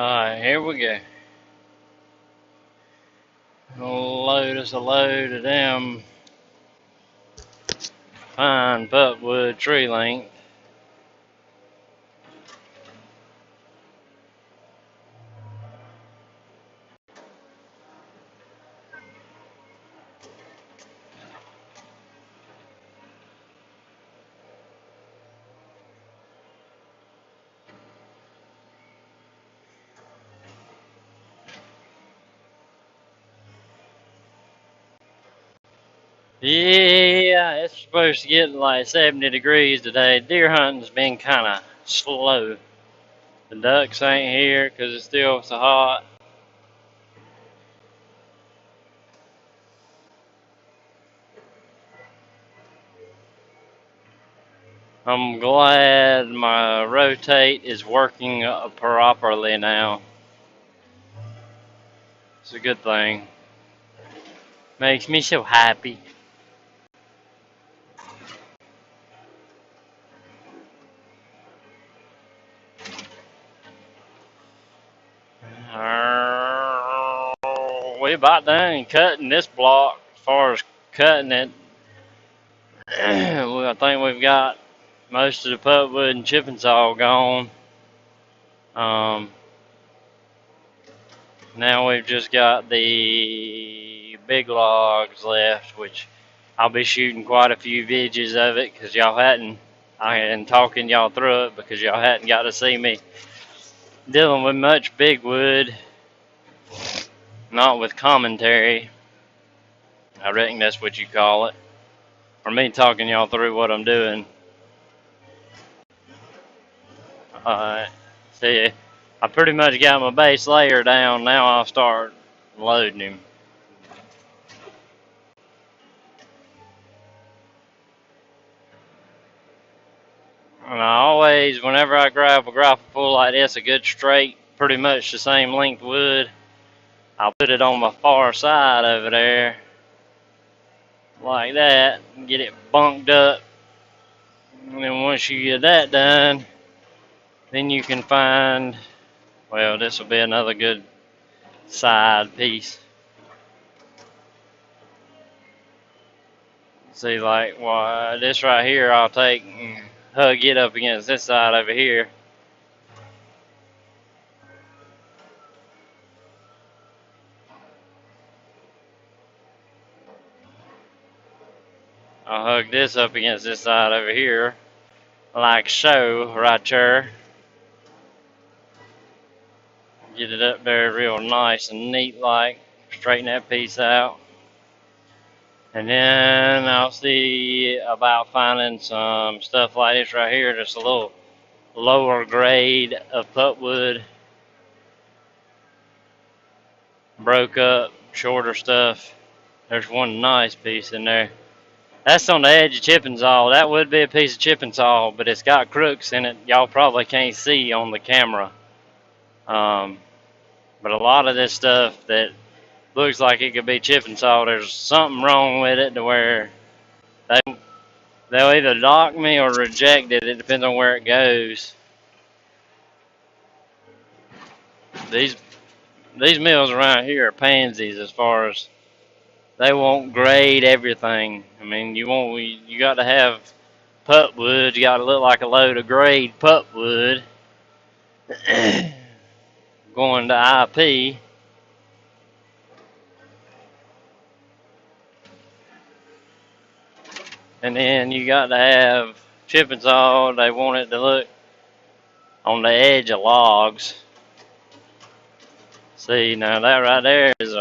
Alright, here we go. Load us a load of them pine pulpwood tree length. Yeah, it's supposed to get like 70 degrees today. Deer hunting's been kind of slow. The ducks ain't here because it's still so hot. I'm glad my rotate is working properly now. It's a good thing. Makes me so happy. We about done cutting this block. As far as cutting it, I think we've got most of the pulpwood and chipping saw gone. Now we've just got the big logs left, which I'll be shooting quite a few videos of it because I hadn't talking y'all through it because y'all hadn't got to see me dealing with much big wood, not with commentary. I reckon that's what you call it. Or me talking y'all through what I'm doing. See, I pretty much got my base layer down. Now I'll start loading him. And I always, whenever I grab a grapple full like this, a good straight, pretty much the same length wood, I'll put it on my far side over there, like that, and get it bunked up. And then once you get that done, then you can find, well, this will be another good side piece. See, like, well, this right here, I'll take and hug it up against this side over here. I'll hug this up against this side over here, like so, right there. Get it up there real nice and neat like. Straighten that piece out. And then I'll see about finding some stuff like this right here, just a little lower grade of pulpwood. Broke up, shorter stuff. There's one nice piece in there. That's on the edge of chipping saw. That would be a piece of chipping saw, but it's got crooks in it. Y'all probably can't see on the camera. But a lot of this stuff that looks like it could be chipping saw, there's something wrong with it to where they'll either dock me or reject it. It depends on where it goes. These mills around here are pansies as far as they won't grade everything. I mean, you got to have pulpwood. You got to look like a load of grade pulpwood going to IP. And then you got to have chipping saw. They want it to look on the edge of logs. See, now that right there is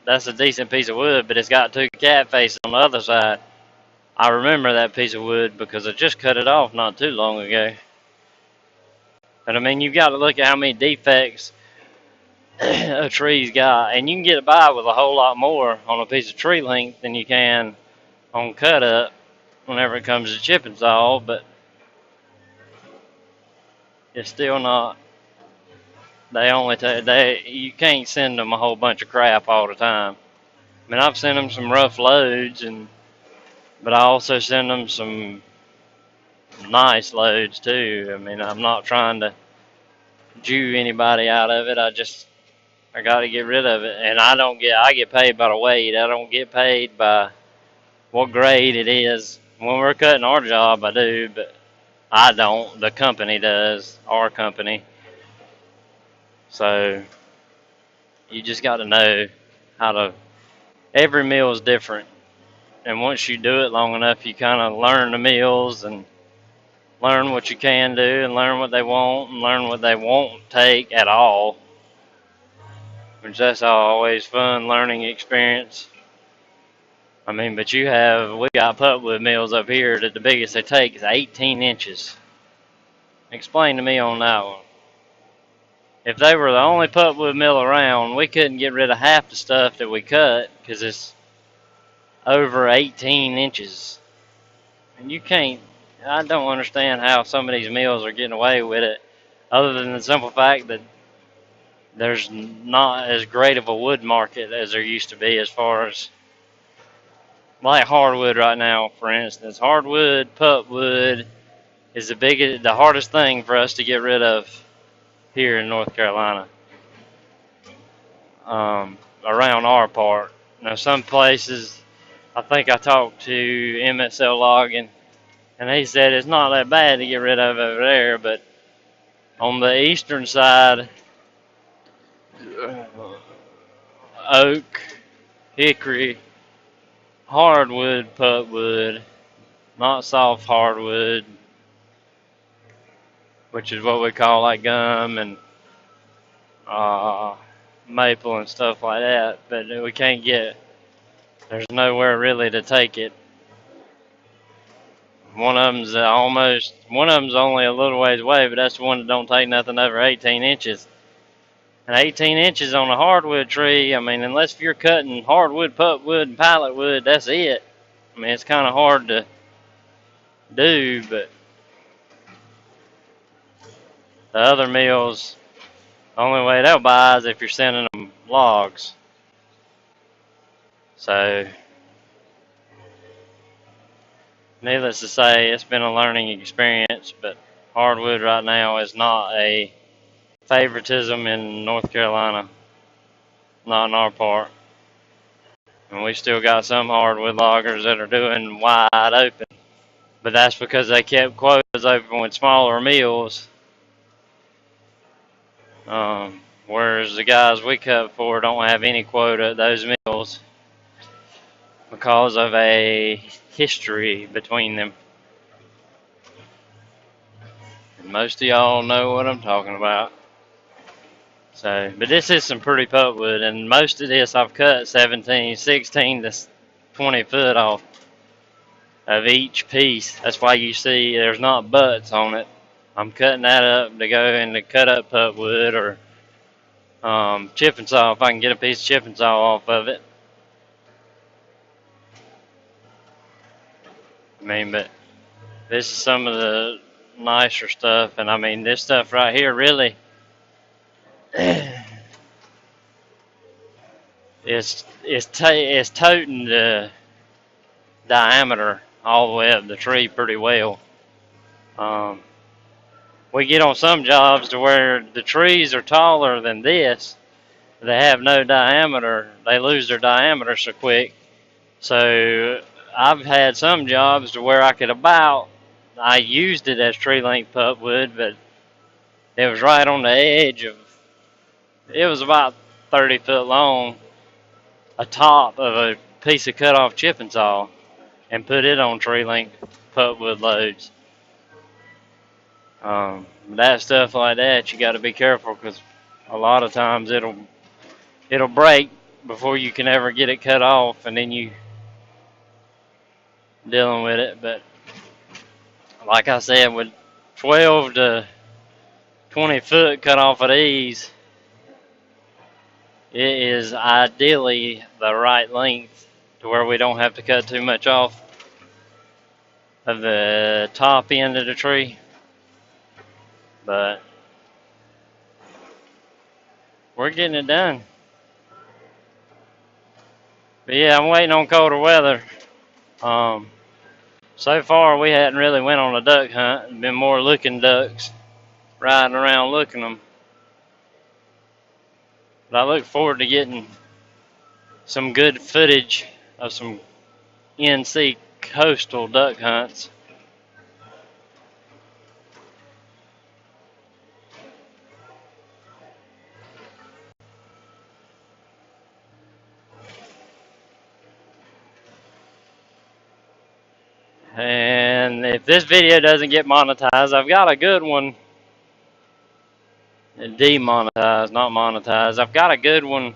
that's a decent piece of wood, but it's got two cat faces on the other side. I remember that piece of wood because I just cut it off not too long ago. But I mean, you've got to look at how many defects a tree's got, and you can get by with a whole lot more on a piece of tree length than you can on cut up whenever it comes to chipping saw, but it's still not. You can't send them a whole bunch of crap all the time. I mean, I've sent them some rough loads, but I also send them some nice loads too. I mean, I'm not trying to Jew anybody out of it. I got to get rid of it, and I get paid by the weight. I don't get paid by what grade it is. When we're cutting our job, I do, but I don't. The company does, our company. So you just got to know how to. Every meal is different, and once you do it long enough, you kind of learn the meals and learn what you can do, and learn what they want, and learn what they won't take at all. Which that's always fun learning experience. I mean, but we got pulpwood mills up here that the biggest they take is 18 inches. Explain to me on that one. If they were the only pulpwood mill around, we couldn't get rid of half the stuff that we cut because it's over 18 inches. And you can't, I don't understand how some of these mills are getting away with it, other than the simple fact that there's not as great of a wood market as there used to be as far as like hardwood right now, for instance. Hardwood, pulpwood is the hardest thing for us to get rid of here in North Carolina, around our part. Now, some places, I think I talked to MSL Logging, and he said it's not that bad to get rid of over there, but on the eastern side, oak, hickory, hardwood, pulpwood, not soft hardwood, which is what we call like gum and maple and stuff like that. But we can't there's nowhere really to take it. One of them's only a little ways away, but that's the one that don't take nothing over 18 inches. And 18 inches on a hardwood tree, I mean, unless you're cutting hardwood, pulpwood, and pallet wood, that's it. I mean, it's kind of hard to do, but the other mills, the only way they'll buy is if you're sending them logs. So, needless to say, it's been a learning experience, but hardwood right now is not a favoritism in North Carolina, not in our part. And we still got some hardwood loggers that are doing wide open, but that's because they kept quotas open with smaller mills. Whereas the guys we cut for don't have any quota at those mills because of a history between them. And most of y'all know what I'm talking about. So, but this is some pretty pulpwood, and most of this I've cut 16 to 20 foot off of each piece. That's why you see there's not butts on it. I'm cutting that up to go into cut up pulpwood or chipping saw if I can get a piece of chipping saw off of it. I mean, but this is some of the nicer stuff, and I mean this stuff right here really it's toting the diameter all the way up the tree pretty well. We get on some jobs to where the trees are taller than this. They have no diameter. They lose their diameter so quick. So I've had some jobs to where I used it as tree length pulpwood, but it was right on the edge of, it was about 30 foot long, a top of a piece of cut off chipping saw, and put it on tree length pulpwood loads. That stuff like that, you got to be careful because a lot of times it'll break before you can ever get it cut off, and then you dealing with it. But like I said, with 12 to 20 foot cut off of these, it is ideally the right length to where we don't have to cut too much off of the top end of the tree. But we're getting it done. But yeah, I'm waiting on colder weather. So far we hadn't really went on a duck hunt. Been more looking ducks, riding around looking them. But I look forward to getting some good footage of some NC coastal duck hunts. And if this video doesn't get monetized, I've got a good one. Demonetized, not monetized. I've got a good one.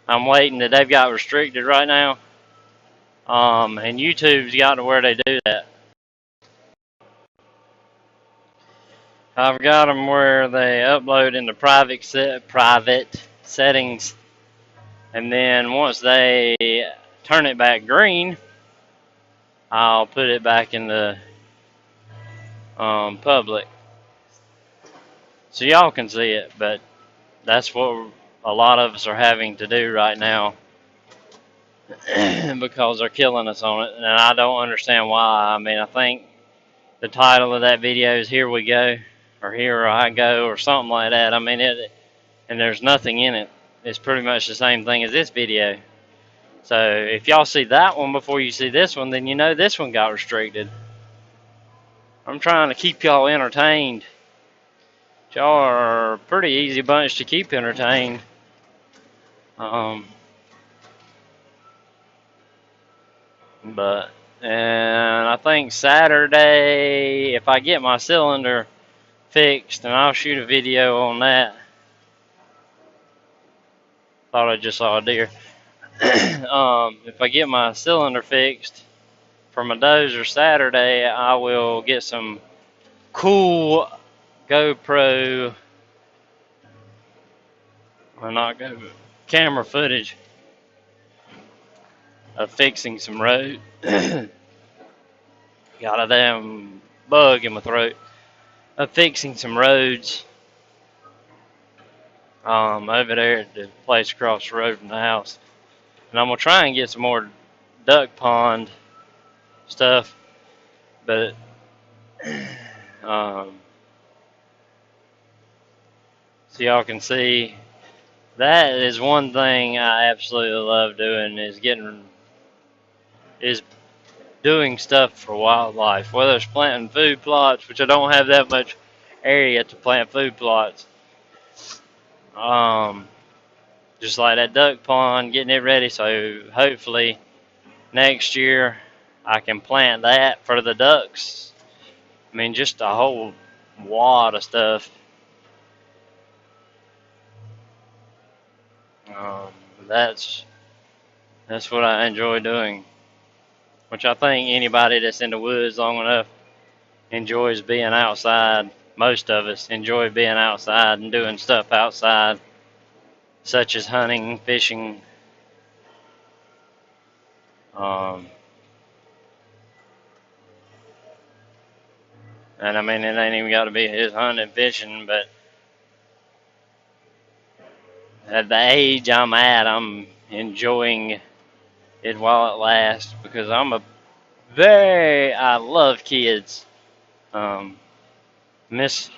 I'm waiting that they've got restricted right now. And YouTube's got to where they do that. I've got them where they upload into private settings, and then once they turn it back green, I'll put it back in the public, so y'all can see it. But that's what a lot of us are having to do right now because they're killing us on it, and I don't understand why. I mean, I think the title of that video is "Here We Go," or "Here I Go," or something like that. I mean, and there's nothing in it. It's pretty much the same thing as this video. So if y'all see that one before you see this one, then you know this one got restricted. I'm trying to keep y'all entertained. Y'all are a pretty easy bunch to keep entertained. And I think Saturday, if I get my cylinder fixed, and I'll shoot a video on that. Thought I just saw a deer. If I get my cylinder fixed for my dozer Saturday, I will get some cool GoPro, or not GoPro, camera footage of fixing some road. Got a damn bug in my throat. Of fixing some roads over there at the place across the road from the house. And I'm going to try and get some more duck pond stuff. But so y'all can see, that is one thing I absolutely love doing, is doing stuff for wildlife, whether it's planting food plots, which I don't have that much area to plant food plots. Just like that duck pond, getting it ready, so hopefully next year I can plant that for the ducks. I mean, just a whole wad of stuff. That's what I enjoy doing, which I think anybody that's in the woods long enough enjoys being outside. Most of us enjoy being outside and doing stuff outside, such as hunting, fishing. And I mean, it ain't even got to be just hunting and fishing, but at the age I'm at, I'm enjoying it while it lasts, because I love kids. Miss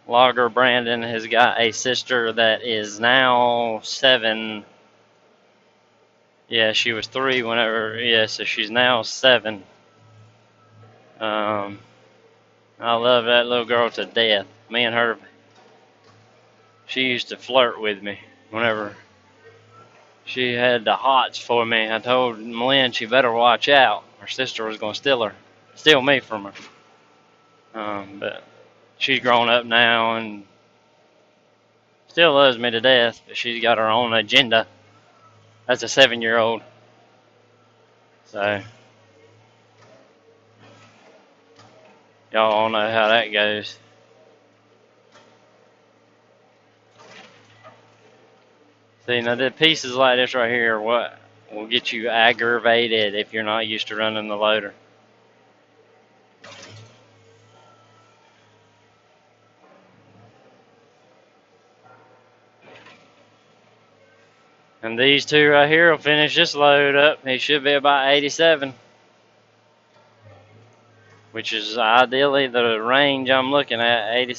Logger Brandon has got a sister that is now 7. Yeah, she was 3 whenever, so she's now 7. I love that little girl to death. Me and her, she used to flirt with me whenever she had the hots for me. I told Malin she better watch out. Her sister was going to steal me from her. But she's grown up now and still loves me to death, but she's got her own agenda. That's a 7-year-old. So y'all all know how that goes. See, now the pieces like this right here are what will get you aggravated if you're not used to running the loader. And these two right here will finish this load up. He should be about 87, which is ideally the range I'm looking at, 87.